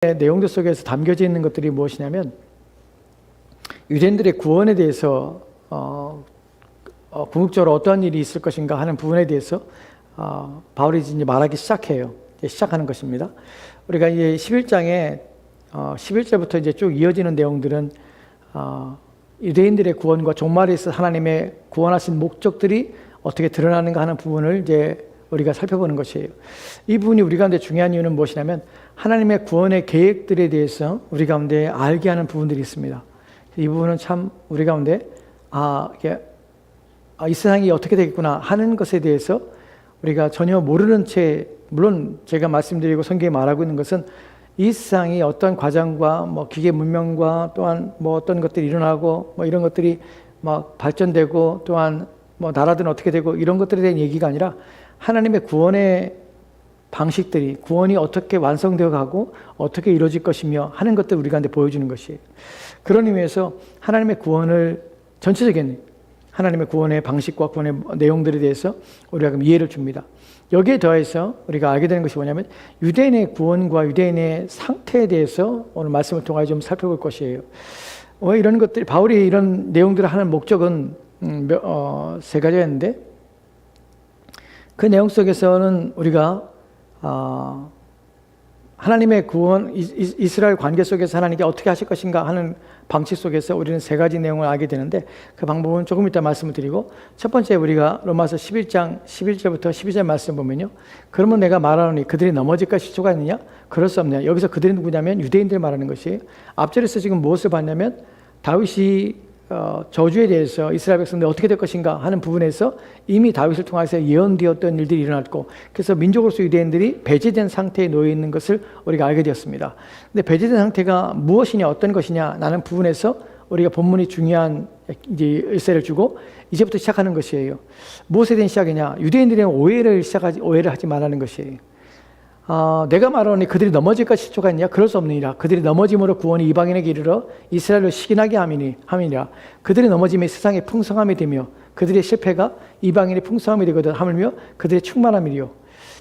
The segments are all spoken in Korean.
내용들 속에서 담겨져 있는 것들이 무엇이냐면 유대인들의 구원에 대해서 궁극적으로 어떠한 일이 있을 것인가 하는 부분에 대해서 바울이 이제 말하기 시작해요. 시작하는 것입니다. 우리가 이제 11장에 11절부터 이제 쭉 이어지는 내용들은 유대인들의 구원과 종말에 있어 하나님의 구원하신 목적들이 어떻게 드러나는가 하는 부분을 이제 우리가 살펴보는 것이에요. 이 부분이 우리 가운데 중요한 이유는 무엇이냐면 하나님의 구원의 계획들에 대해서 우리 가운데 알게 하는 부분들이 있습니다. 이 부분은 참 우리 가운데 이 세상이 어떻게 되겠구나 하는 것에 대해서 우리가 전혀 모르는 채, 물론 제가 말씀드리고 성경에 말하고 있는 것은 이 세상이 어떤 과정과 기계 문명과 또한 어떤 것들이 일어나고 이런 것들이 막 발전되고 또한 나라들은 어떻게 되고 이런 것들에 대한 얘기가 아니라 하나님의 구원의 방식들이 구원이 어떻게 완성되어 가고 어떻게 이루어질 것이며 하는 것들을 우리 가운데 보여주는 것이에요. 그런 의미에서 하나님의 구원을 전체적인 하나님의 구원의 방식과 구원의 내용들에 대해서 우리가 그럼 이해를 줍니다. 여기에 더해서 우리가 알게 되는 것이 뭐냐면 유대인의 구원과 유대인의 상태에 대해서 오늘 말씀을 통하여 좀 살펴볼 것이에요. 이런 것들 바울이 이런 내용들을 하는 목적은 세 가지였는데 그 내용 속에서는 우리가 하나님의 구원, 이스라엘 관계 속에서 하나님께 어떻게 하실 것인가 하는 방식 속에서 우리는 세 가지 내용을 알게 되는데 그 방법은 조금 이따 말씀을 드리고 첫 번째 우리가 로마서 11장 11절부터 12절 말씀 보면요. 그러면 내가 말하노니 그들이 넘어질까 실조가 있느냐? 그럴 수 없느냐? 여기서 그들이 누구냐면 유대인들 말하는 것이에요. 앞절에서 지금 무엇을 봤냐면 다윗이 저주에 대해서 이스라엘 백성들이 어떻게 될 것인가 하는 부분에서 이미 다윗을 통해서 예언되었던 일들이 일어났고 그래서 민족으로서 유대인들이 배제된 상태에 놓여 있는 것을 우리가 알게 되었습니다. 근데 배제된 상태가 무엇이냐 어떤 것이냐 라는 부분에서 우리가 본문이 중요한 이제 일세를 주고 이제부터 시작하는 것이에요. 무엇에 대한 시작이냐? 유대인들의 오해를 하지 말라는 것이에요. 내가 말하노니 그들이 넘어질까 실조가 있냐? 그럴 수 없느니라. 그들이 넘어짐으로 구원이 이방인에게 이르러 이스라엘을 시기나게 함이니라. 그들이 넘어짐이 세상의 풍성함이 되며 그들의 실패가 이방인의 풍성함이 되거든 하물며 그들의 충만함이리요.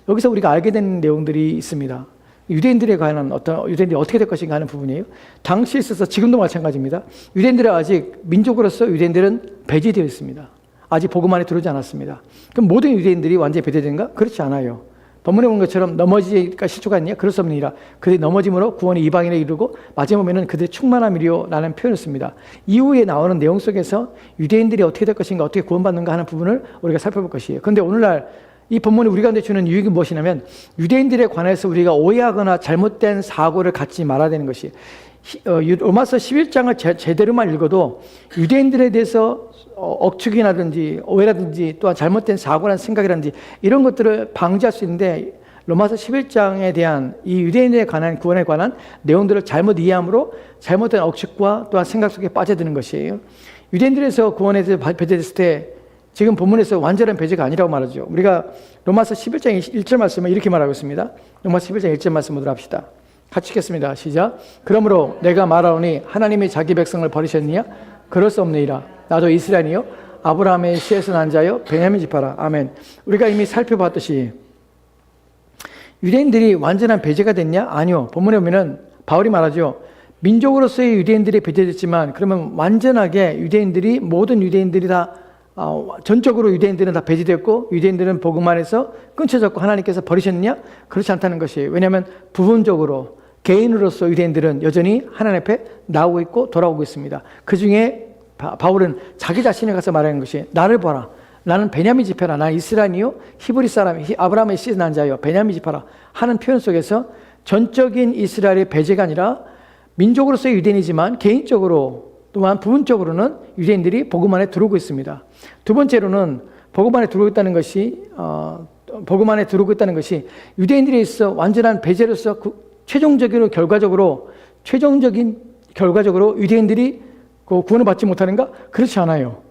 여기서 우리가 알게 되는 내용들이 있습니다. 유대인들에 관한 유대인들이 어떻게 될 것인가 하는 부분이에요. 당시에 있어서 지금도 마찬가지입니다. 유대인들은 아직 민족으로서 유대인들은 배제되어 있습니다. 아직 복음 안에 들어오지 않았습니다. 그럼 모든 유대인들이 완전히 배제된가? 그렇지 않아요. 본문에 본 것처럼 넘어질까 실조가 있냐? 그럴 수 없느니라. 그들이 넘어짐으로 구원이 이방인에 이르고 마지막에 보면 그들의 충만함이리요 라는 표현을 씁니다. 이후에 나오는 내용 속에서 유대인들이 어떻게 될 것인가 어떻게 구원받는가 하는 부분을 우리가 살펴볼 것이에요. 그런데 오늘날 이 본문이 우리 가운데 주는 유익이 무엇이냐면 유대인들에 관해서 우리가 오해하거나 잘못된 사고를 갖지 말아야 되는 것이 로마서 11장을 제대로만 읽어도 유대인들에 대해서 억측이라든지 오해라든지 또한 잘못된 사고라는 생각이라든지 이런 것들을 방지할 수 있는데 로마서 11장에 대한 이 유대인에 관한 구원에 관한 내용들을 잘못 이해함으로 잘못된 억측과 또한 생각 속에 빠져드는 것이에요. 유대인들에서 구원에 대해서 배제됐을 때 지금 본문에서 완전한 배제가 아니라고 말하죠. 우리가 로마서 11장 1절 말씀을 이렇게 말하고 있습니다. 로마서 11장 1절 말씀 보도록 합시다. 같이 읽겠습니다. 시작. 그러므로 내가 말하오니 하나님이 자기 백성을 버리셨느냐? 그럴 수 없느니라. 나도 이스라엘이요 아브라함의 씨에서 난 자요 베냐민 지파라. 아멘. 우리가 이미 살펴봤듯이 유대인들이 완전한 배제가 됐냐? 아니요. 본문에 보면은 바울이 말하죠. 민족으로서의 유대인들이 배제됐지만 그러면 완전하게 유대인들이 모든 유대인들이 다 전적으로 유대인들은 다 배제됐고 유대인들은 복음 안에서 끊쳐졌고 하나님께서 버리셨느냐? 그렇지 않다는 것이에요. 왜냐하면 부분적으로 개인으로서 유대인들은 여전히 하나님 앞에 나오고 있고 돌아오고 있습니다. 그 중에 바울은 자기 자신에 가서 말하는 것이 나를 봐라. 나는 베냐민 지파라. 나 이스라엘이요 히브리 사람 아브라함의 씨에서 난 자요 베냐민 지파라 하는 표현 속에서 전적인 이스라엘의 배제가 아니라 민족으로서의 유대인이지만 개인적으로 또한 부분적으로는 유대인들이 복음 안에 들어오고 있습니다. 두 번째로는 복음 안에 들어오고 있다는 것이 유대인들에 있어 완전한 배제로서 최종적인 결과적으로 유대인들이 구원을 받지 못하는가? 그렇지 않아요.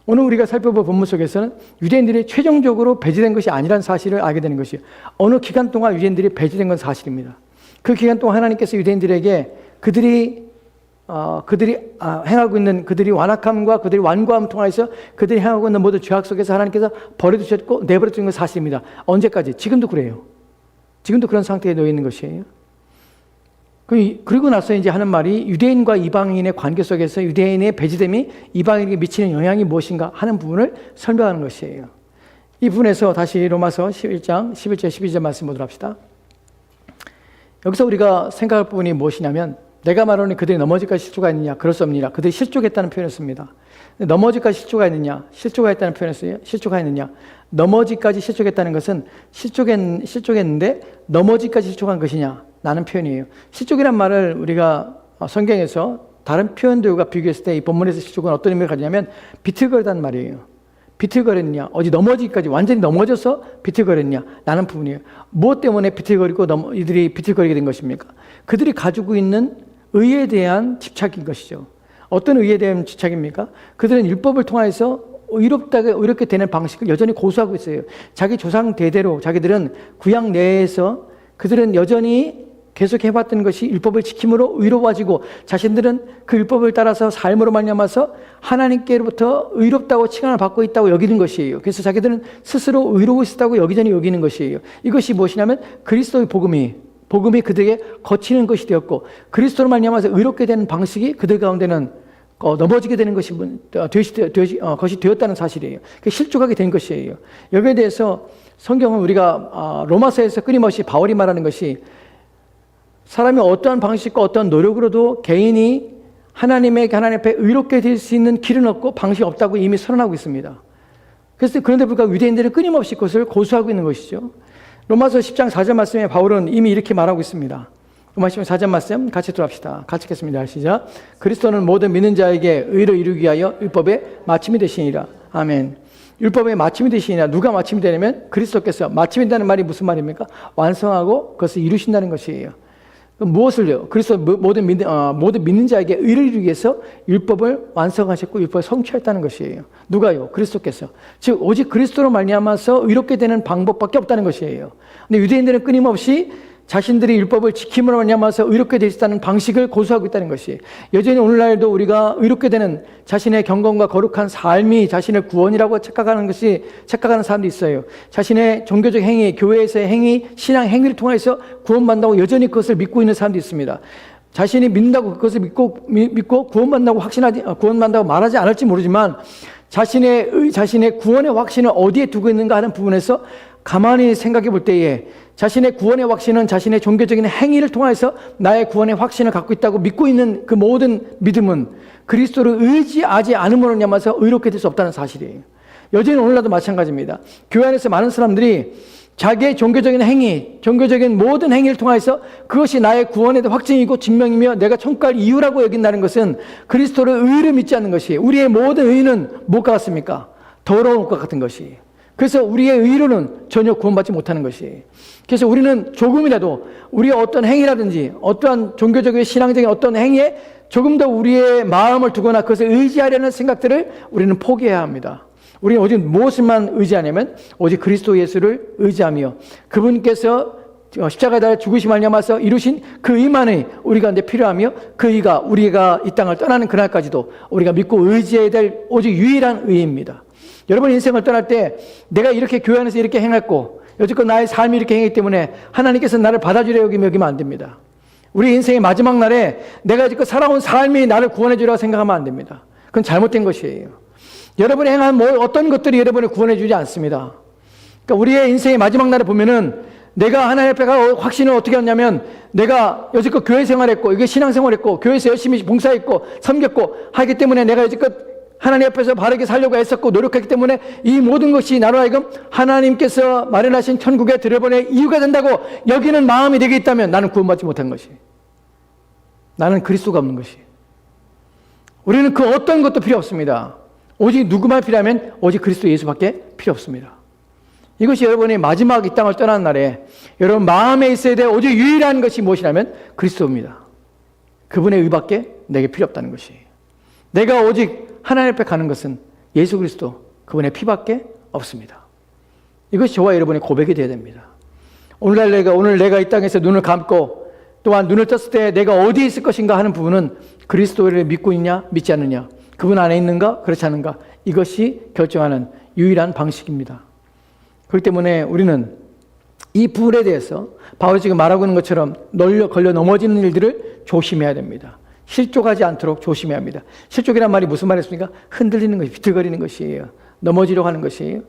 오늘 우리가 살펴볼 본문 속에서는 유대인들이 최종적으로 배제된 것이 아니라는 사실을 알게 되는 것이에요. 어느 기간 동안 유대인들이 배제된 건 사실입니다. 그 기간 동안 하나님께서 유대인들에게 그들이 행하고 있는 그들이 완악함과 그들이 완고함 통해서 그들이 행하고 있는 모든 죄악 속에서 하나님께서 버려두셨고 내버려두는 건 사실입니다. 언제까지? 지금도 그래요. 지금도 그런 상태에 놓여 있는 것이에요. 그리고 나서 이제 하는 말이 유대인과 이방인의 관계 속에서 유대인의 배제됨이 이방인에게 미치는 영향이 무엇인가 하는 부분을 설명하는 것이에요. 이 부분에서 다시 로마서 11장 11절 12절 말씀 보도록 합시다. 여기서 우리가 생각할 부분이 무엇이냐면 내가 말하는 그들이 넘어질까지 실족가 있느냐? 그럴 수 없느냐? 그들이 실족했다는 표현을 씁니다. 넘어질까지 실족가 있느냐? 실족가 있다는 표현을 써요. 실족가 있느냐? 넘어지까지 실족했다는 것은 실족했는데 넘어지까지 실족한 것이냐? 라는 표현이에요. 실족이란 말을 우리가 성경에서 다른 표현들과 비교했을 때 이 본문에서 실족은 어떤 의미를 가지냐면 비틀거리다는 말이에요. 비틀거렸냐? 어디 넘어지기까지 완전히 넘어져서 비틀거렸냐? 라는 부분이에요. 무엇 때문에 비틀거리고 이들이 비틀거리게 된 것입니까? 그들이 가지고 있는 의에 대한 집착인 것이죠. 어떤 의에 대한 집착입니까? 그들은 율법을 통해서 의롭게 되는 방식을 여전히 고수하고 있어요. 자기 조상 대대로 자기들은 구약 내에서 그들은 여전히 계속 해왔던 것이 율법을 지킴으로 의로워지고 자신들은 그 율법을 따라서 삶으로 말미암아서 하나님께로부터 의롭다고 칭함을 받고 있다고 여기는 것이에요. 그래서 자기들은 스스로 의로워 있었다고 여기저기 여기는 것이에요. 이것이 무엇이냐면 그리스도의 복음이 그들에게 거치는 것이 되었고 그리스도로 말미암아서 의롭게 되는 방식이 그들 가운데는 넘어지게 되는 것이 되었다는 사실이에요. 실족하게 된 것이에요. 여기에 대해서 성경은 우리가 로마서에서 끊임없이 바울이 말하는 것이 사람이 어떠한 방식과 어떠한 노력으로도 개인이 하나님 앞에 의롭게 될 수 있는 길은 없고 방식이 없다고 이미 선언하고 있습니다. 그래서 그런데 불구하고 유대인들은 끊임없이 그것을 고수하고 있는 것이죠. 로마서 10장 4절 말씀에 바울은 이미 이렇게 말하고 있습니다. 로마서 10장 4절 말씀 같이 들어갑시다. 같이 읽겠습니다. 시작. 그리스도는 모든 믿는 자에게 의를 이루기 위하여 율법의 마침이 되시니라. 아멘. 율법의 마침이 되시니라. 누가 마침이 되냐면 그리스도께서. 마침이 된다는 말이 무슨 말입니까? 완성하고 그것을 이루신다는 것이에요. 무엇을요? 그래서 모든 믿는 자에게 의를 이루기 위해서 율법을 완성하셨고 율법을 성취했다는 것이에요. 누가요? 그리스도께서. 즉 오직 그리스도로 말미암아서 의롭게 되는 방법밖에 없다는 것이에요. 근데 유대인들은 끊임없이 자신들이 율법을 지킴으로 말미암아서 의롭게 될 수 있다는 방식을 고수하고 있다는 것이 여전히 오늘날도 우리가 의롭게 되는 자신의 경건과 거룩한 삶이 자신의 구원이라고 착각하는 사람도 있어요. 자신의 종교적 행위, 교회에서의 행위, 신앙 행위를 통해서 구원받는다고 여전히 그것을 믿고 있는 사람도 있습니다. 자신이 믿는다고 그것을 믿고 구원받는다고 말하지 않을지 모르지만 자신의 구원의 확신을 어디에 두고 있는가 하는 부분에서 가만히 생각해 볼 때에 자신의 구원의 확신은 자신의 종교적인 행위를 통해서 나의 구원의 확신을 갖고 있다고 믿고 있는 그 모든 믿음은 그리스도를 의지하지 않음으로 인하여서 의롭게 될 수 없다는 사실이에요. 여전히 오늘날도 마찬가지입니다. 교회 안에서 많은 사람들이 자기의 종교적인 행위, 종교적인 모든 행위를 통해서 그것이 나의 구원의 확증이고 증명이며 내가 천국 갈 이유라고 여긴다는 것은 그리스도를 의를 믿지 않는 것이에요. 우리의 모든 의는 무엇과 같습니까? 더러운 것과 같은 것이에요. 그래서 우리의 의로는 전혀 구원받지 못하는 것이에요. 그래서 우리는 조금이라도 우리의 어떤 행위라든지 어떠한 종교적인 신앙적인 어떤 행위에 조금 더 우리의 마음을 두거나 그것을 의지하려는 생각들을 우리는 포기해야 합니다. 우리는 오직 무엇만 의지하냐면 오직 그리스도 예수를 의지하며 그분께서 십자가에 달려 죽으심 말미암아서 이루신 그 의만이 우리 가운데 필요하며 그 의가 우리가 이 땅을 떠나는 그날까지도 우리가 믿고 의지해야 될 오직 유일한 의입니다. 여러분 인생을 떠날 때 내가 이렇게 교회 안에서 이렇게 행했고 여지껏 나의 삶이 이렇게 행했기 때문에 하나님께서 나를 받아주려 여기면 안 됩니다. 우리 인생의 마지막 날에 내가 여지껏 살아온 삶이 나를 구원해 주라고 생각하면 안 됩니다. 그건 잘못된 것이에요. 여러분이 행한 어떤 것들이 여러분을 구원해 주지 않습니다. 그러니까 우리의 인생의 마지막 날에 보면은 내가 하나님 앞에 가 확신을 어떻게 했냐면 내가 여지껏 교회 생활했고 이게 신앙생활했고 교회에서 열심히 봉사했고 섬겼고 하기 때문에 내가 여지껏 하나님 앞에서 바르게 살려고 애썼고 노력했기 때문에 이 모든 것이 나로 하여금 하나님께서 마련하신 천국에 들어보낼 이유가 된다고 여기는 마음이 내게 있다면 나는 구원받지 못한 것이 나는 그리스도가 없는 것이 우리는 그 어떤 것도 필요 없습니다. 오직 누구만 필요하면 오직 그리스도 예수밖에 필요 없습니다. 이것이 여러분의 마지막 이 땅을 떠나는 날에 여러분 마음에 있어야 될 오직 유일한 것이 무엇이냐면 그리스도입니다. 그분의 의밖에 내게 필요 없다는 것이 내가 오직 하나님 앞에 가는 것은 예수 그리스도 그분의 피밖에 없습니다. 이것이 저와 여러분의 고백이 되어야 됩니다. 오늘 내가 이 땅에서 눈을 감고 또한 눈을 떴을 때 내가 어디에 있을 것인가 하는 부분은 그리스도를 믿고 있냐 믿지 않느냐 그분 안에 있는가 그렇지 않은가 이것이 결정하는 유일한 방식입니다. 그렇기 때문에 우리는 이 불에 대해서 바울이 지금 말하고 있는 것처럼 걸려 넘어지는 일들을 조심해야 됩니다. 실족하지 않도록 조심해야 합니다. 실족이란 말이 무슨 말이었습니까? 흔들리는 것이, 비틀거리는 것이에요. 넘어지려고 하는 것이에요.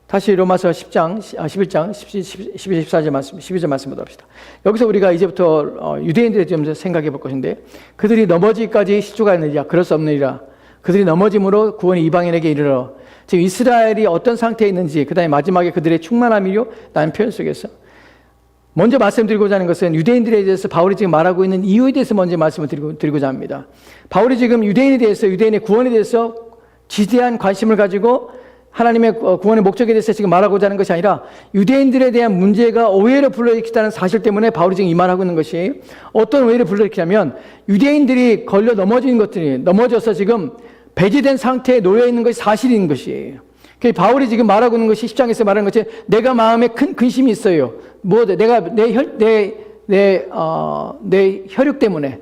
다시 로마서 10장, 11장, 12절 말씀, 12절 말씀 보도록 합시다. 여기서 우리가 이제부터 유대인들에 대해서 생각해 볼 것인데, 그들이 넘어지기까지 실족하느니라, 그럴 수 없느니라. 그들이 넘어짐으로 구원이 이방인에게 이르러. 지금 이스라엘이 어떤 상태에 있는지, 그 다음에 마지막에 그들의 충만함이요 라는 표현 속에서 먼저 말씀드리고자 하는 것은 유대인들에 대해서 바울이 지금 말하고 있는 이유에 대해서 먼저 말씀을 드리고자 합니다. 바울이 지금 유대인에 대해서, 유대인의 구원에 대해서 지대한 관심을 가지고 하나님의 구원의 목적에 대해서 지금 말하고자 하는 것이 아니라 유대인들에 대한 문제가 오해를 불러일으키다는 사실 때문에 바울이 지금 이 말하고 있는 것이, 어떤 오해를 불러일으키냐면 유대인들이 걸려 넘어진 것들이, 넘어져서 지금 배제된 상태에 놓여 있는 것이 사실인 것이에요. 바울이 지금 말하고 있는 것이 10장에서 말하는 것이, 내가 마음에 큰 근심이 있어요. 내가 내 혈육 때문에,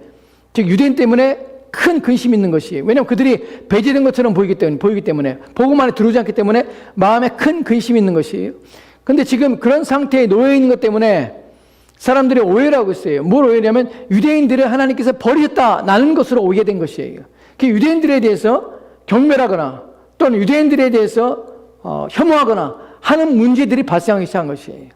즉 유대인 때문에 큰 근심이 있는 것이에요. 왜냐하면 그들이 배제된 것처럼 보이기 때문에, 복음 안에 들어오지 않기 때문에 마음에 큰 근심이 있는 것이에요. 그런데 지금 그런 상태에 놓여 있는 것 때문에 사람들이 오해를 하고 있어요. 뭘 오해냐면 유대인들을 하나님께서 버리셨다라는 것으로 오해된 것이에요. 유대인들에 대해서 경멸하거나 또는 유대인들에 대해서 혐오하거나 하는 문제들이 발생하기 시작한 것이에요.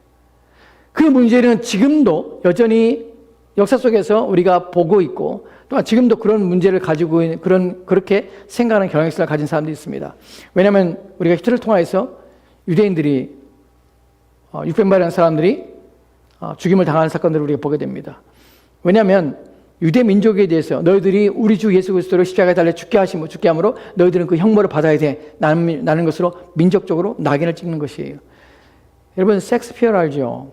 그 문제는 지금도 여전히 역사 속에서 우리가 보고 있고, 또한 지금도 그런 문제를 가지고 있는, 그렇게 생각하는 경향성을 가진 사람들이 있습니다. 왜냐하면 우리가 히트를 통해서 유대인들이 600만이라는 사람들이 죽임을 당하는 사건들을 우리가 보게 됩니다. 왜냐하면 유대 민족에 대해서 너희들이 우리 주 예수 그리스도를 십자가에 달려 죽게 함으로 너희들은 그 형벌을 받아야 돼 라는 것으로 민족적으로 낙인을 찍는 것이에요. 여러분 셰익스피어를 알죠?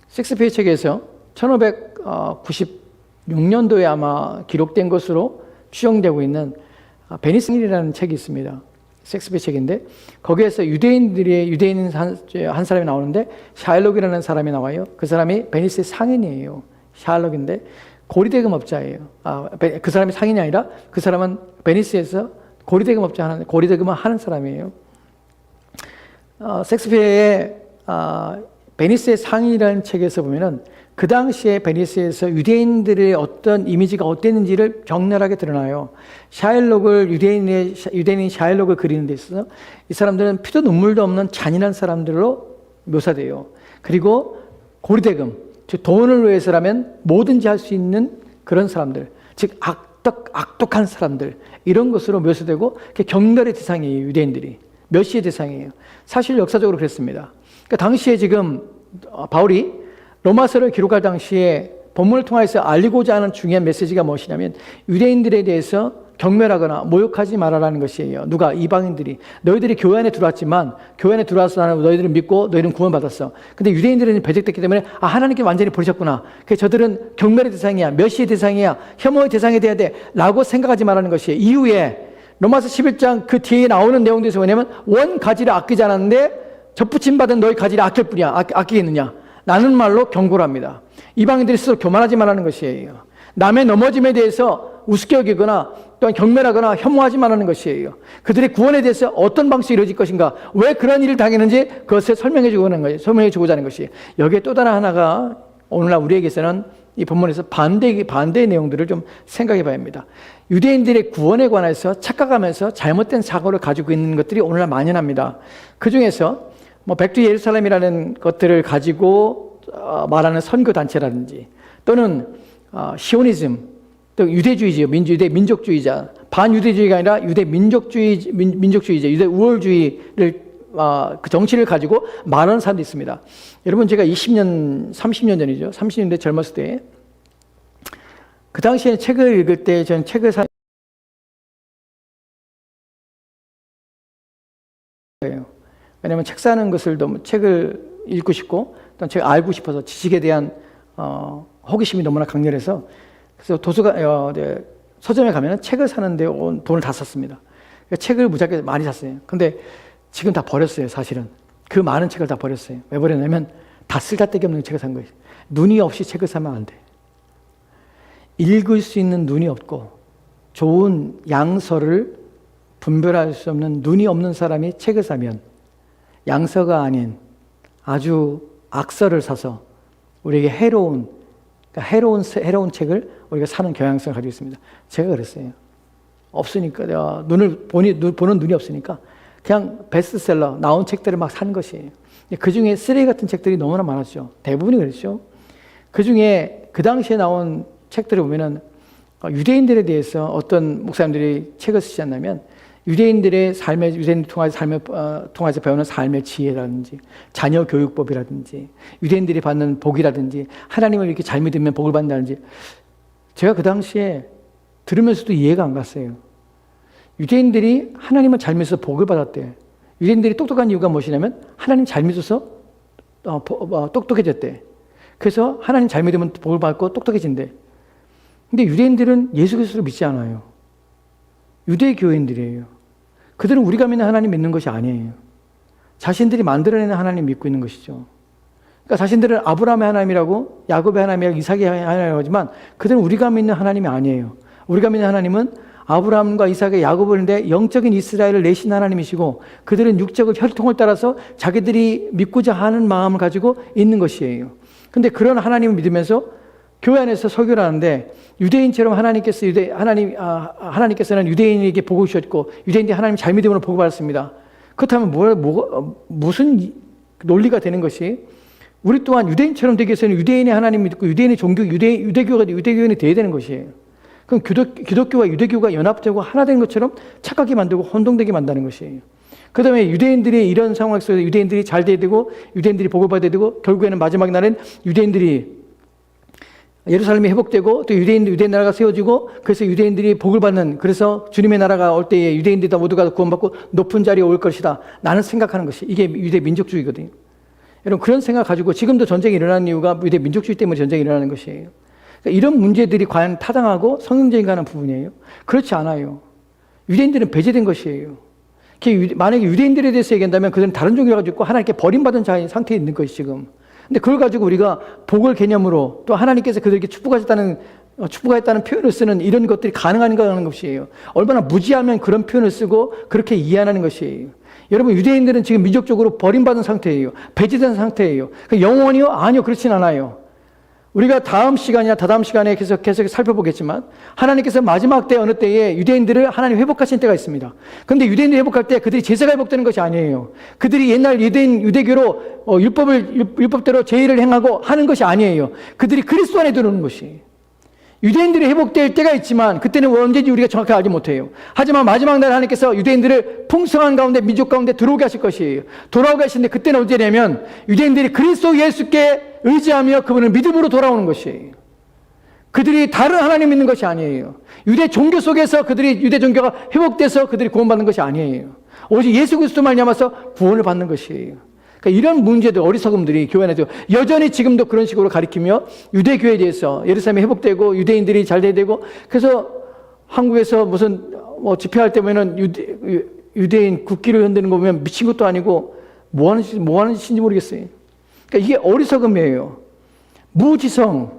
셰익스피어 책에서 1596년도에 아마 기록된 것으로 추정되고 있는 베니스라는 책이 있습니다. 셰익스피어 책인데 거기에서 유대인 한 사람이 나오는데 샤일록이라는 사람이 나와요. 그 사람이 베니스의 상인이에요. 샤일록인데 고리대금업자예요. 그 사람이 상인이 아니라 그 사람은 베니스에서 고리대금을 하는 사람이에요. 셰익스피어의 베니스의 상인이라는 책에서 보면은 그 당시에 베니스에서 유대인들의 어떤 이미지가 어땠는지를 격렬하게 드러나요. 유대인인 샤일록을 그리는 데 있어서 이 사람들은 피도 눈물도 없는 잔인한 사람들로 묘사돼요. 그리고 고리대금, 즉 돈을 위해서라면 뭐든지 할 수 있는 그런 사람들, 즉 악독한 사람들, 이런 것으로 묘사되고 경멸의 대상이에요. 유대인들이 멸시의 대상이에요. 사실 역사적으로 그랬습니다. 그러니까 당시에 지금 바울이 로마서를 기록할 당시에 본문을 통해서 알리고자 하는 중요한 메시지가 무엇이냐면 유대인들에 대해서 경멸하거나 모욕하지 말아라는 것이에요. 누가? 이방인들이. 너희들이 교회 안에 들어왔지만 교회 안에 들어와서 나는 너희들을 믿고 너희는 구원받았어. 근데 유대인들은 배척됐기 때문에 하나님께 완전히 버리셨구나. 그래서 저들은 경멸의 대상이야, 멸시의 대상이야, 혐오의 대상이 돼야 돼 라고 생각하지 말라는 것이에요. 이후에 로마서 11장 그 뒤에 나오는 내용들에서 뭐냐면 원 가지를 아끼지 않았는데 접붙임받은 너희 가지를 아낄 뿐이야. 아끼겠느냐 라는 말로 경고를 합니다. 이방인들이 스스로 교만하지 말라는 것이에요. 남의 넘어짐에 대해서 우습게 여기거나 또한 경멸하거나 혐오하지 말라는 것이에요. 그들의 구원에 대해서 어떤 방식으로 이루어질 것인가, 왜 그런 일을 당했는지 그것을 설명해 주고자 하는 것이에요. 여기에 또 다른 하나가 오늘날 우리에게서는 이 본문에서 반대의 내용들을 좀 생각해 봐야 합니다. 유대인들의 구원에 관해서 착각하면서 잘못된 사고를 가지고 있는 것들이 오늘날 만연합니다. 그 중에서 백두 예루살렘이라는 것들을 가지고 말하는 선교단체라든지 또는 시오니즘, 또 유대주의죠. 유대 민족주의자, 반유대주의가 아니라 유대 민족주의자, 유대 우월주의를 그 정치를 가지고 말하는 사람도 있습니다. 여러분 제가 30년 전이죠. 30년대 젊었을 때 그 당시에 책을 읽을 때 저는 책을 거예요. 왜냐하면 책 사는 것을 너무 책을 읽고 싶고 또 책을 알고 싶어서 지식에 대한 호기심이 너무나 강렬해서 그래서 서점에 가면 책을 사는데 돈을 다 썼습니다. 그러니까 책을 무지하게 많이 샀어요. 근데 지금 다 버렸어요. 사실은 그 많은 책을 다 버렸어요. 왜 버렸냐면 다 쓸데기 없는 책을 산 거예요. 눈이 없이 책을 사면 안 돼. 읽을 수 있는 눈이 없고 좋은 양서를 분별할 수 없는 눈이 없는 사람이 책을 사면 양서가 아닌 아주 악설을 사서 우리에게 해로운 책을 우리가 사는 경향성을 가지고 있습니다. 제가 그랬어요. 없으니까, 보는 눈이 없으니까 그냥 베스트셀러 나온 책들을 막 사는 것이에요. 그 중에 쓰레기 같은 책들이 너무나 많았죠. 대부분이 그랬죠. 그 중에 그 당시에 나온 책들을 보면은 유대인들에 대해서 어떤 목사님들이 책을 쓰지 않냐면 유대인들의 통해서 배우는 삶의 지혜라든지 자녀 교육법이라든지 유대인들이 받는 복이라든지 하나님을 이렇게 잘 믿으면 복을 받는다든지 제가 그 당시에 들으면서도 이해가 안 갔어요. 유대인들이 하나님을 잘 믿어서 복을 받았대. 유대인들이 똑똑한 이유가 무엇이냐면 하나님 잘 믿어서 똑똑해졌대. 그래서 하나님 잘 믿으면 복을 받고 똑똑해진대. 근데 유대인들은 예수 그리스도를 믿지 않아요. 유대교인들이에요. 그들은 우리가 믿는 하나님 믿는 것이 아니에요. 자신들이 만들어내는 하나님 믿고 있는 것이죠. 그러니까 자신들은 아브라함의 하나님이라고 야곱의 하나님이라고 이삭의 하나님이라고 하지만 그들은 우리가 믿는 하나님이 아니에요. 우리가 믿는 하나님은 아브라함과 이삭의 야곱을 내 영적인 이스라엘을 내신 하나님이시고 그들은 육적인 혈통을 따라서 자기들이 믿고자 하는 마음을 가지고 있는 것이에요. 근데 그런 하나님을 믿으면서 교회 안에서 설교를 하는데 유대인처럼 하나님께서는 유대인에게 복을 주셨고 유대인들이 하나님 잘 믿음으로 복을 받았습니다. 그렇다면 무슨 논리가 되는 것이 우리 또한 유대인처럼 되기 위해서는 유대인의 하나님 믿고 유대인의 종교, 유대교인이 되어야 되는 것이에요. 그럼 기독교와 유대교가 연합되고 하나 되는 것처럼 착각이 만들고 혼동되게 만드는 것이에요. 그 다음에 유대인들이 이런 상황 속에서 유대인들이 잘 돼야 되고 유대인들이 복을 받아야 되고 결국에는 마지막 날은 유대인들이 예루살렘이 회복되고 또 유대인 나라가 세워지고 그래서 유대인들이 복을 받는 그래서 주님의 나라가 올 때에 유대인들이 다 모두가 구원받고 높은 자리에 올 것이다. 나는 생각하는 것이 이게 유대 민족주의거든요. 여러분 그런 생각 가지고 지금도 전쟁이 일어나는 이유가 유대 민족주의 때문에 전쟁이 일어나는 것이에요. 그러니까 이런 문제들이 과연 타당하고 성경적인가 하는 부분이에요. 그렇지 않아요. 유대인들은 배제된 것이에요. 만약에 유대인들에 대해서 얘기한다면 그들은 다른 종교를 가지고 있고 하나님께 버림받은 자의 상태에 있는 것이 지금. 근데 그걸 가지고 우리가 복을 개념으로 또 하나님께서 그들에게 축복하셨다는 표현을 쓰는 이런 것들이 가능한가 하는 것이에요. 얼마나 무지하면 그런 표현을 쓰고 그렇게 이해하는 것이에요. 여러분 유대인들은 지금 민족적으로 버림받은 상태예요. 배제된 상태예요. 영원히요? 아니요. 그렇진 않아요. 우리가 다음 시간이나 다다음 시간에 계속 살펴보겠지만 하나님께서 마지막 때 어느 때에 유대인들을 하나님 회복하신 때가 있습니다. 그런데 유대인들이 회복할 때 그들이 제사가 회복되는 것이 아니에요. 그들이 옛날 유대교로 율법대로 제의를 행하고 하는 것이 아니에요. 그들이 그리스도 안에 들어오는 것이. 유대인들이 회복될 때가 있지만 그때는 언제인지 우리가 정확히 알지 못해요. 하지만 마지막 날 하나님께서 유대인들을 풍성한 가운데 민족 가운데 들어오게 하실 것이에요. 돌아오게 하시는데 그때는 언제냐면 유대인들이 그리스도 예수께 의지하며 그분을 믿음으로 돌아오는 것이에요. 그들이 다른 하나님 믿는 것이 아니에요. 유대 종교 속에서 유대 종교가 회복돼서 그들이 구원받는 것이 아니에요. 오직 예수 그리스도 말미암아서 구원을 받는 것이에요. 그러니까 이런 문제들, 어리석음들이 교회 안에서 여전히 지금도 그런 식으로 가리키며 유대교에 대해서 예루살렘이 회복되고 유대인들이 잘 돼야 되고 그래서 한국에서 무슨 집회할 때 보면은 유대인 국기를 흔드는 거 보면 미친 것도 아니고 뭐 하는 짓인지 모르겠어요. 그러니까 이게 어리석음이에요. 무지성을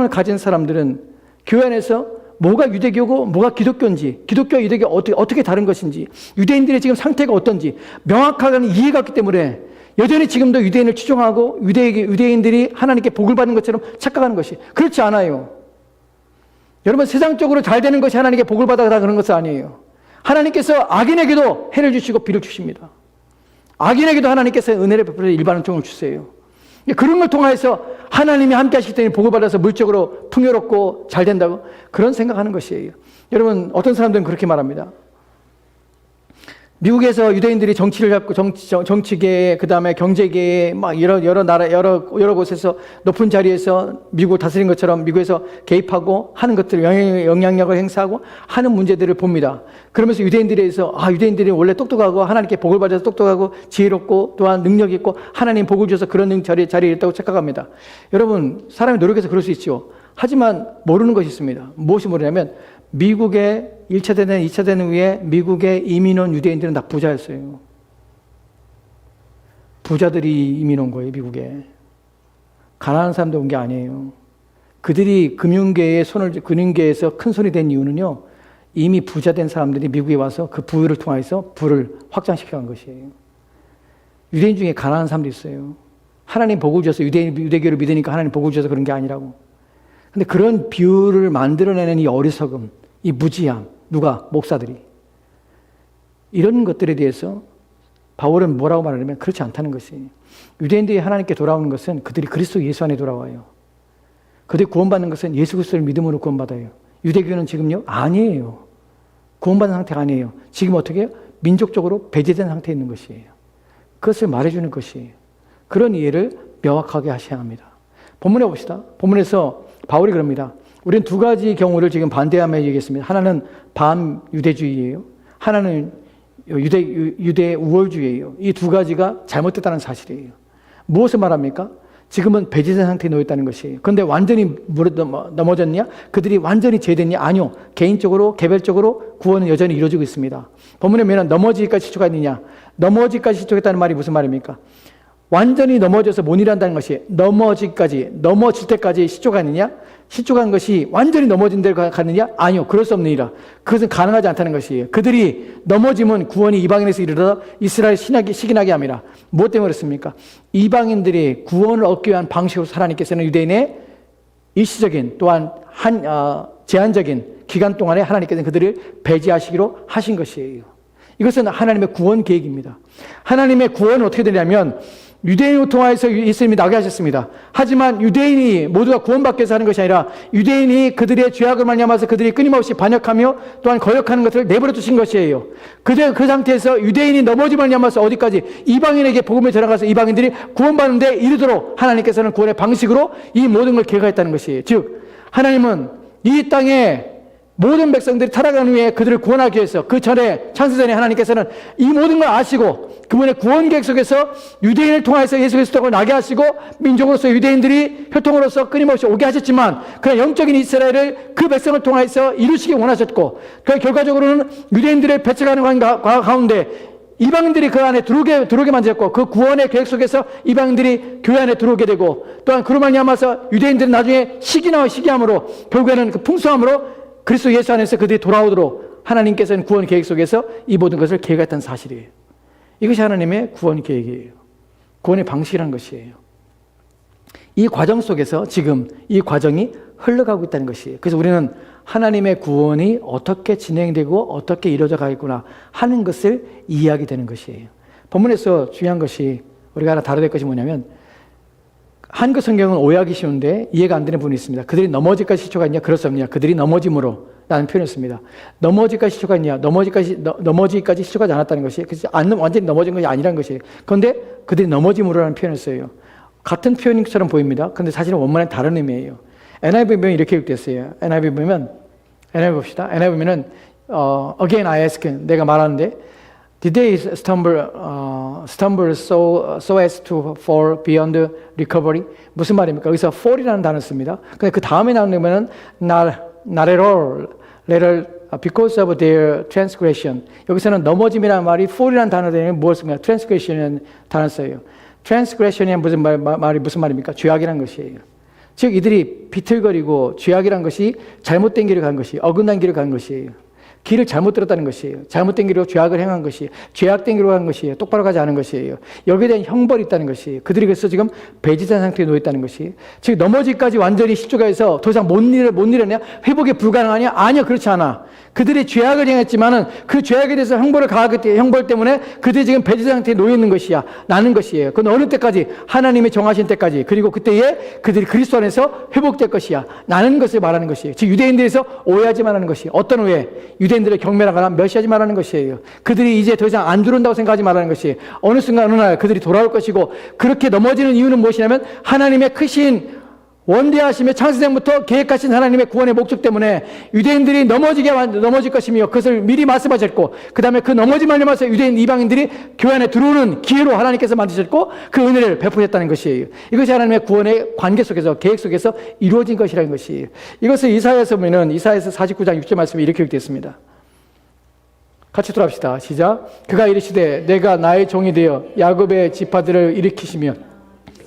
가진 사람들은 교회 안에서 뭐가 유대교고 뭐가 기독교인지 기독교와 유대교가 어떻게 다른 것인지 유대인들의 지금 상태가 어떤지 명확하게 이해가 없기 때문에 여전히 지금도 유대인을 추종하고 유대인들이 하나님께 복을 받는 것처럼 착각하는 것이 그렇지 않아요. 여러분 세상적으로 잘 되는 것이 하나님께 복을 받아서 그런 것은 아니에요. 하나님께서 악인에게도 해를 주시고 비를 주십니다. 악인에게도 하나님께서 은혜를 베풀어 일반 은총을 주세요. 그런 걸 통해서 하나님이 함께 하실 때는 복을 받아서 물적으로 풍요롭고 잘 된다고 그런 생각하는 것이에요. 여러분 어떤 사람들은 그렇게 말합니다. 미국에서 유대인들이 정치를 잡고 정치계 그다음에 경제계에 막 여러 나라 여러 곳에서 높은 자리에서 미국을 다스린 것처럼 미국에서 개입하고 하는 것들 영향력을 행사하고 하는 문제들을 봅니다. 그러면서 유대인들에 대해서 유대인들이 원래 똑똑하고 하나님께 복을 받아서 똑똑하고 지혜롭고 또한 능력 있고 하나님 복을 주셔서 그런 자리에 있다고 착각합니다. 여러분 사람이 노력해서 그럴 수 있죠. 하지만 모르는 것이 있습니다. 무엇이 모르냐면 미국의 1차 대전, 2차 대전 후에 미국의 이민 온 유대인들은 다 부자였어요. 부자들이 이민 온 거예요, 미국에. 가난한 사람들 온 게 아니에요. 그들이 금융계에서 큰 손이 된 이유는요, 이미 부자 된 사람들이 미국에 와서 그 부유를 통해서 부를 확장시켜 간 것이에요. 유대인 중에 가난한 사람도 있어요. 하나님 복을 주셔서 유대교를 믿으니까 하나님 복을 주셔서 그런 게 아니라고. 근데 그런 비유를 만들어내는 이 어리석음, 이 무지함, 누가? 목사들이. 이런 것들에 대해서 바울은 뭐라고 말하냐면 그렇지 않다는 것이에요. 유대인들이 하나님께 돌아오는 것은 그들이 그리스도 예수 안에 돌아와요. 그들이 구원받는 것은 예수 그리스도를 믿음으로 구원받아요. 유대교는 지금요? 아니에요. 구원받은 상태가 아니에요. 지금 어떻게 해요? 민족적으로 배제된 상태에 있는 것이에요. 그것을 말해주는 것이에요. 그런 이해를 명확하게 하셔야 합니다. 본문에 봅시다. 본문에서 바울이 그럽니다. 우리는 두 가지 경우를 지금 반대하며 얘기했습니다. 하나는 반유대주의예요. 하나는 유대 우월주의예요. 이 두 가지가 잘못됐다는 사실이에요. 무엇을 말합니까? 지금은 배제된 상태에 놓였다는 것이에요. 그런데 완전히 넘어졌냐? 그들이 완전히 제됐냐? 아니요. 개인적으로, 개별적으로 구원은 여전히 이루어지고 있습니다. 본문에 보면 넘어지기까지 시초가 넘어지기까지 시초했다는 말이 무슨 말입니까? 완전히 넘어져서 못 일한다는 것이 넘어질 때까지 시초가 있느냐? 시초간 것이 완전히 넘어진 데로 갔느냐? 아니요. 그럴 수 없는 일이라. 그것은 가능하지 않다는 것이에요. 그들이 넘어지면 구원이 이방인에서 이르러 이스라엘 식인하게 합니다. 무엇 때문에 그렇습니까? 이방인들이 구원을 얻기 위한 방식으로 하나님께서는 유대인의 일시적인 또한 제한적인 기간 동안에 하나님께서는 그들을 배제하시기로 하신 것이에요. 이것은 하나님의 구원 계획입니다. 하나님의 구원은 어떻게 되냐면 유대인을 통하여서 예수님이 나게 하셨습니다. 하지만 유대인이 모두가 구원받기 위해서 하는 것이 아니라 유대인이 그들의 죄악을 말미암아서 그들이 끊임없이 반역하며 또한 거역하는 것을 내버려 두신 것이에요. 그 상태에서 유대인이 넘어지 말미암아서 어디까지? 이방인에게 복음을 전해가서 이방인들이 구원받는 데 이르도록 하나님께서는 구원의 방식으로 이 모든 걸 계획했다는 것이에요. 즉 하나님은 이 땅에 모든 백성들이 타락한 후에 그들을 구원하기 위해서 그 전에 창세전에 하나님께서는 이 모든 걸 아시고 그분의 구원 계획 속에서 유대인을 통해서 예수 그리스도를 나게 하시고 민족으로서 유대인들이 혈통으로서 끊임없이 오게 하셨지만 그러나 영적인 이스라엘을 그 백성을 통해서 이루시기 원하셨고 그 결과적으로는 유대인들의 배척하는 가운데 이방인들이 그 안에 들어오게 만들었고 그 구원의 계획 속에서 이방인들이 교회 안에 들어오게 되고 또한 그로 말미암아서 유대인들은 나중에 시기함으로 결국에는 그 풍성함으로 그리스도 예수 안에서 그들이 돌아오도록 하나님께서는 구원 계획 속에서 이 모든 것을 계획했다는 사실이에요. 이것이 하나님의 구원 계획이에요. 구원의 방식이라는 것이에요. 이 과정 속에서 지금 이 과정이 흘러가고 있다는 것이에요. 그래서 우리는 하나님의 구원이 어떻게 진행되고 어떻게 이루어져 가겠구나 하는 것을 이해하게 되는 것이에요. 본문에서 중요한 것이 우리가 하나 다뤄야 될 것이 뭐냐면 한글 성경은 오해하기 쉬운데 이해가 안 되는 부분이 있습니다. 그들이 넘어질까지 시초가 있냐? 그럴 수 없냐? 그들이 넘어짐으로 라는 표현을 씁니다. 넘어질까지 시초가 있냐? 넘어지기까지 시초가 않았다는 것이 그래서 완전히 넘어진 것이 아니라는 것이에요. 그런데 그들이 넘어짐으로라는 표현을 써요. 같은 표현처럼 보입니다. 그런데 사실은 원문은 다른 의미예요. NIV 보면 이렇게 읽됐어요. NIV 봅시다. NIV 보면은 again I ask 내가 말하는데 Did they stumble so as to fall beyond recovery? 무슨 말입니까? 여기서 fall이라는 단어를 씁니다. 근데 그 다음에 나오는 거는 not at all, because of their transgression. 여기서는 넘어짐이라는 말이 fall이라는 단어로 되면 무엇을 씁니까? transgression이라는 단어를 써요. transgression이 무슨 말입니까? 죄악이라는 것이에요. 즉 이들이 비틀거리고 죄악이라는 것이 잘못된 길을 간 것이 어긋난 길을 간 것이에요. 길을 잘못 들었다는 것이에요. 잘못된 길로 죄악을 행한 것이에요. 죄악된 길로 간 것이에요. 똑바로 가지 않은 것이에요. 여기에 대한 형벌이 있다는 것이에요. 그들이 그래서 지금 배제된 상태에 놓였다는 것이에요. 즉 넘어지기까지 완전히 시초가해서 더 이상 못 일어냐? 회복이 불가능하냐? 아니요, 그렇지 않아. 그들이 죄악을 행했지만은 그 죄악에 대해서 형벌을 가하기 때문에 형벌 때문에 그들이 지금 배제된 상태에 놓여 있는 것이야. 나는 것이에요. 그건 어느 때까지? 하나님이 정하신 때까지. 그리고 그때에 그들이 그리스도 안에서 회복될 것이야. 나는 것을 말하는 것이에요. 즉 유대인들에서 오해하지 말라는 것이에요. 어떤 오해? 유대인들을 경멸하거나 멸시하지 말라는 것이에요. 그들이 이제 더 이상 안 들어온다고 생각하지 말라는 것이에요. 어느 순간 어느 날 그들이 돌아올 것이고 그렇게 넘어지는 이유는 무엇이냐면 하나님의 크신 원대하시며 창세전부터 계획하신 하나님의 구원의 목적 때문에 유대인들이 넘어질 것이며 그것을 미리 말씀하셨고 그 다음에 그 넘어짐 말미암아서 유대인 이방인들이 교회 안에 들어오는 기회로 하나님께서 만드셨고 그 은혜를 베푸셨다는 것이에요. 이것이 하나님의 구원의 관계 속에서 계획 속에서 이루어진 것이라는 것이에요. 이것을 이사야에서 보면 이사야에서 49장 6절 말씀이 이렇게 기록되었습니다. 같이 돌아갑시다. 시작. 그가 이르시되 내가 나의 종이 되어 야곱의 지파들을 일으키시며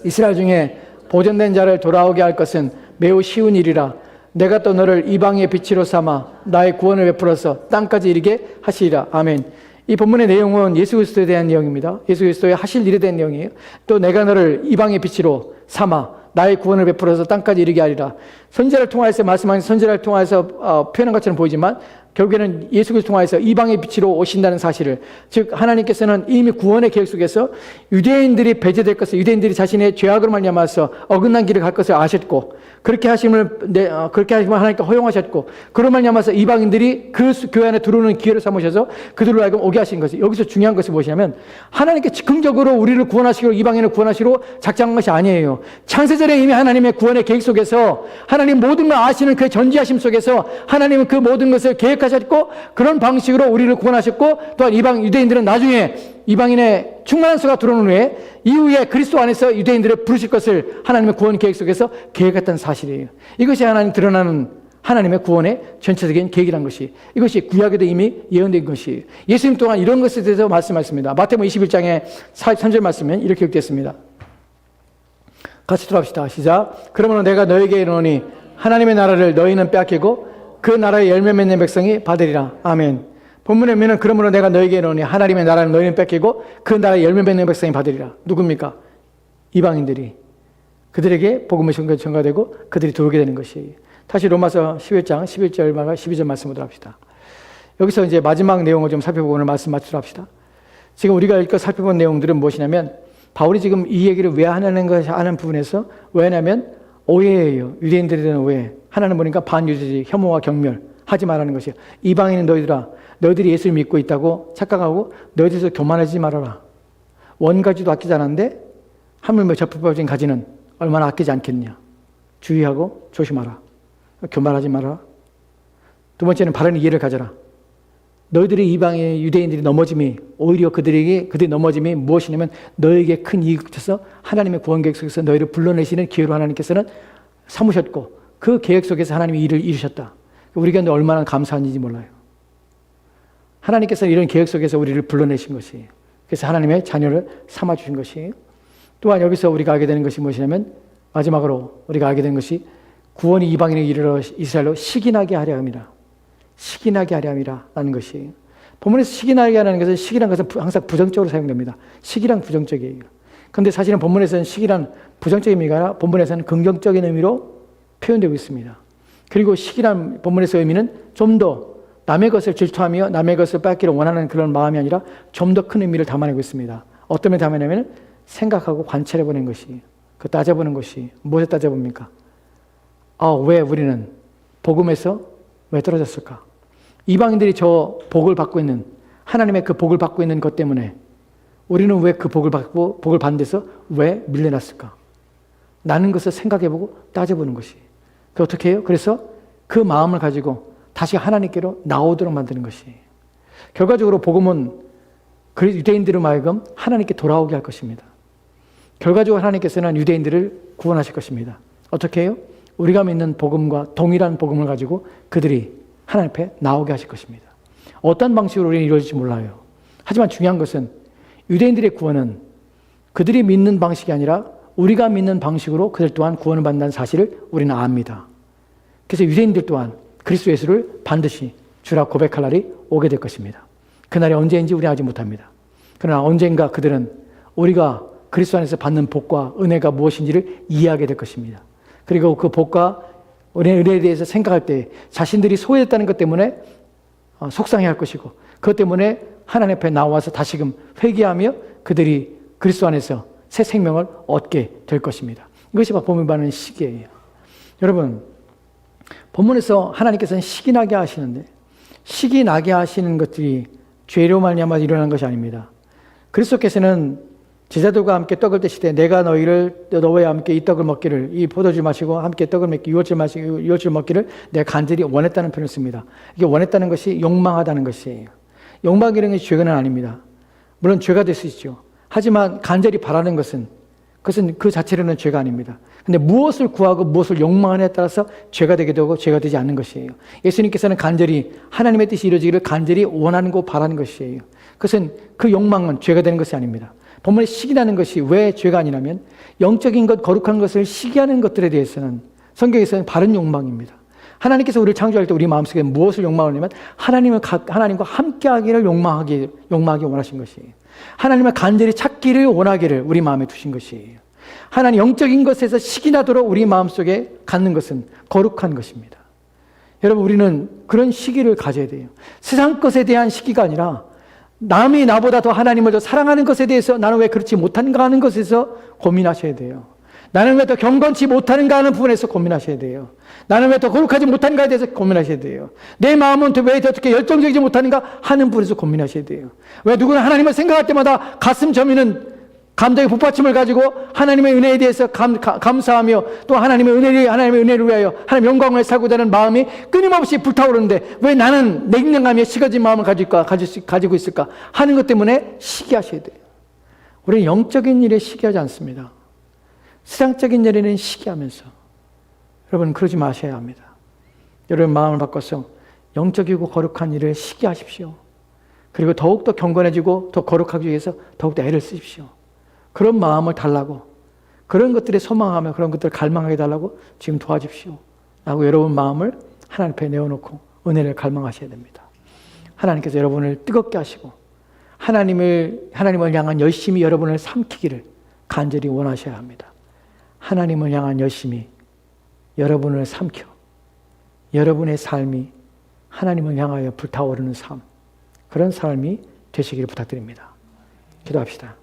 이스라엘 중에 보존된 자를 돌아오게 할 것은 매우 쉬운 일이라. 내가 또 너를 이방의 빛으로 삼아 나의 구원을 베풀어서 땅까지 이르게 하시리라. 아멘. 이 본문의 내용은 예수 그리스도에 대한 내용입니다. 예수 그리스도의 하실 일에 대한 내용이에요. 또 내가 너를 이방의 빛으로 삼아 나의 구원을 베풀어서 땅까지 이르게 하리라. 선지자를 통하여서 말씀하신 선지자를 통하여서 표현한 것처럼 보이지만 결국에는 예수 그리스도를 통하여서 이방의 빛으로 오신다는 사실을, 즉 하나님께서는 이미 구원의 계획 속에서 유대인들이 배제될 것을, 유대인들이 자신의 죄악으로 말미암아서 어긋난 길을 갈 것을 아셨고, 그렇게 하심을 하나님께 허용하셨고, 그로 말미암아서 이방인들이 그 교회 안에 들어오는 기회를 삼으셔서 그들로 하여금 오게 하신 것이, 여기서 중요한 것이 무엇이냐면 하나님께 즉흥적으로 우리를 구원하시고 이방인을 구원하시로 작정한 것이 아니에요. 창세전에 이미 하나님의 구원의 계획 속에서, 하나님 모든 걸 아시는 그 전지하심 속에서 하나님은 그 모든 것을 계획하셨고, 그런 방식으로 우리를 구원하셨고, 또한 이방 유대인들은 나중에 이방인의 충만한 수가 들어오는 후에 이후에 그리스도 안에서 유대인들을 부르실 것을 하나님의 구원 계획 속에서 계획했다는 사실이에요. 이것이 하나님 드러나는 하나님의 구원의 전체적인 계획이라는 것이, 이것이 구약에도 이미 예언된 것이에요. 예수님 또한 이런 것에 대해서 말씀하셨습니다. 마태복음 21장에 3절 말씀은 이렇게 기록되었습니다. 같이 들어갑시다. 시작. 그러므로 내가 너에게 이르노니 하나님의 나라를 너희는 빼앗기고 그 나라의 열매 맺는 백성이 받으리라. 아멘. 본문에 보면 그러므로 내가 너에게 이르노니 하나님의 나라를 너희는 뺏기고 그 나라의 열매 맺는 백성이 받으리라. 누굽니까? 이방인들이. 그들에게 복음의 전가되고 그들이 들어오게 되는 것이에요. 다시 로마서 11장 11절 말과 12절 말씀으로 합시다. 여기서 이제 마지막 내용을 좀 살펴보고 오늘 말씀 마치도록 합시다. 지금 우리가 읽고 살펴본 내용들은 무엇이냐면, 바울이 지금 이 얘기를 왜 하는 것이 하는 부분에서, 왜냐하면 오해예요. 유대인들에 대한 오해. 하나는 보니까 반유대주의, 혐오와 경멸 하지 말라는 것이에요. 이방인은 너희들아, 너희들이 예수를 믿고 있다고 착각하고 너희들에서 교만하지 말아라. 원가지도 아끼지 않았는데 하물며 접붙박진 가지는 얼마나 아끼지 않겠냐. 주의하고 조심하라. 교만하지 마라. 두 번째는 바른 이해를 가져라. 너희들이 이방의 유대인들이 넘어짐이, 오히려 그들이 넘어짐이 무엇이냐면 너에게 큰 이익을 줘서 하나님의 구원 계획 속에서 너희를 불러내시는 기회로 하나님께서는 삼으셨고, 그 계획 속에서 하나님이 일을 이루셨다. 우리가 얼마나 감사한지 몰라요. 하나님께서는 이런 계획 속에서 우리를 불러내신 것이에요. 그래서 하나님의 자녀를 삼아주신 것이에요. 또한 여기서 우리가 알게 되는 것이 무엇이냐면, 마지막으로 우리가 알게 되는 것이 구원이 이방인에 이르러 이스라엘로 시기나게 하려 함이라. 시기나게 하려 함이라 라는 것이에요. 본문에서 시기나게 하는 것은, 시기란 것은 항상 부정적으로 사용됩니다. 시기란 부정적이에요. 그런데 사실은 본문에서는 시기란 부정적인 의미가 아니라 본문에서는 긍정적인 의미로 표현되고 있습니다. 그리고 시기란 본문에서의 의미는 좀 더 남의 것을 질투하며 남의 것을 뺏기를 원하는 그런 마음이 아니라 좀 더 큰 의미를 담아내고 있습니다. 어떤 의미를 담아내냐면 생각하고 관찰해보는 것이, 그 따져보는 것이, 무엇에 따져봅니까? 왜 우리는 복음에서 왜 떨어졌을까? 이방인들이 저 복을 받고 있는, 하나님의 그 복을 받고 있는 것 때문에 우리는 왜 그 복을 받고 복을 받는 데서 왜 밀려났을까? 나는 것을 생각해보고 따져보는 것이. 그 어떻게 해요? 그래서 그 마음을 가지고 다시 하나님께로 나오도록 만드는 것이. 결과적으로 복음은 유대인들을 하여금 하나님께 돌아오게 할 것입니다. 결과적으로 하나님께서는 유대인들을 구원하실 것입니다. 어떻게 해요? 우리가 믿는 복음과 동일한 복음을 가지고 그들이 하나님 앞에 나오게 하실 것입니다. 어떤 방식으로 우리는 이루어질지 몰라요. 하지만 중요한 것은 유대인들의 구원은 그들이 믿는 방식이 아니라 우리가 믿는 방식으로 그들 또한 구원을 받는다는 사실을 우리는 압니다. 그래서 유대인들 또한 그리스도 예수를 반드시 주라 고백할 날이 오게 될 것입니다. 그날이 언제인지 우리는 알지 못합니다. 그러나 언젠가 그들은 우리가 그리스도 안에서 받는 복과 은혜가 무엇인지를 이해하게 될 것입니다. 그리고 그 복과 은혜에 대해서 생각할 때 자신들이 소외했다는 것 때문에 속상해할 것이고, 그것 때문에 하나님 앞에 나와서 다시금 회개하며 그들이 그리스도 안에서 새 생명을 얻게 될 것입니다. 이것이 본문에 말하는 시기예요. 여러분, 본문에서 하나님께서는 시기 나게 하시는데, 시기 나게 하시는 것들이 죄로 말미암아 일어난 것이 아닙니다. 그리스도께서는 제자들과 함께 떡을 드시되 내가 너희와 함께 이 떡을 먹기를, 이 포도주 마시고 함께 떡을 먹기, 유월절 먹기를 내가 간절히 원했다는 표현을 씁니다. 이게 원했다는 것이 욕망하다는 것이에요. 욕망이라는 것이 죄는 아닙니다. 물론 죄가 될 수 있죠. 하지만 간절히 바라는 것은 그 자체로는 죄가 아닙니다. 근데 무엇을 구하고 무엇을 욕망하느냐에 따라서 죄가 되게 되고 죄가 되지 않는 것이에요. 예수님께서는 간절히 하나님의 뜻이 이루어지기를 간절히 원하는 거 바라는 것이에요. 그것은 그 욕망은 죄가 되는 것이 아닙니다. 본문에 시기라는 것이 왜 죄가 아니라면, 영적인 것, 거룩한 것을 시기하는 것들에 대해서는 성경에서는 바른 욕망입니다. 하나님께서 우리를 창조할 때 우리 마음속에 무엇을 욕망하냐면 하나님과 함께하기를 욕망하기 원하신 것이에요. 하나님을 간절히 찾기를 원하기를 우리 마음에 두신 것이에요. 하나님 영적인 것에서 식이 나도록 우리 마음속에 갖는 것은 거룩한 것입니다. 여러분, 우리는 그런 시기를 가져야 돼요. 세상 것에 대한 시기가 아니라 남이 나보다 더 하나님을 더 사랑하는 것에 대해서 나는 왜 그렇지 못한가 하는 것에서 고민하셔야 돼요. 나는 왜 더 경건치 못하는가 하는 부분에서 고민하셔야 돼요. 나는 왜 더 거룩하지 못한가에 대해서 고민하셔야 돼요. 내 마음은 왜 어떻게 열정적이지 못하는가 하는 부분에서 고민하셔야 돼요. 왜 누구나 하나님을 생각할 때마다 가슴 저미는 감정의 북받침을 가지고 하나님의 은혜에 대해서 감사하며 또 하나님의 은혜를 위하여 하나님의 영광을 살고자 하는 마음이 끊임없이 불타오르는데 왜 나는 냉랭하며 식어진 마음을 가지고 있을까 하는 것 때문에 시기하셔야 돼요. 우리는 영적인 일에 시기하지 않습니다. 세상적인 일에는 시기하면서, 여러분 그러지 마셔야 합니다. 여러분 마음을 바꿔서 영적이고 거룩한 일을 시기하십시오. 그리고 더욱더 경건해지고 더 거룩하기 위해서 더욱더 애를 쓰십시오. 그런 마음을 달라고, 그런 것들에 소망하며 그런 것들을 갈망하게 달라고 지금 도와주십시오 라고 여러분 마음을 하나님 앞에 내어놓고 은혜를 갈망하셔야 됩니다. 하나님께서 여러분을 뜨겁게 하시고 하나님을 향한 열심히 여러분을 삼키기를 간절히 원하셔야 합니다. 하나님을 향한 열심히 여러분을 삼켜 여러분의 삶이 하나님을 향하여 불타오르는 삶, 그런 삶이 되시기를 부탁드립니다. 기도합시다.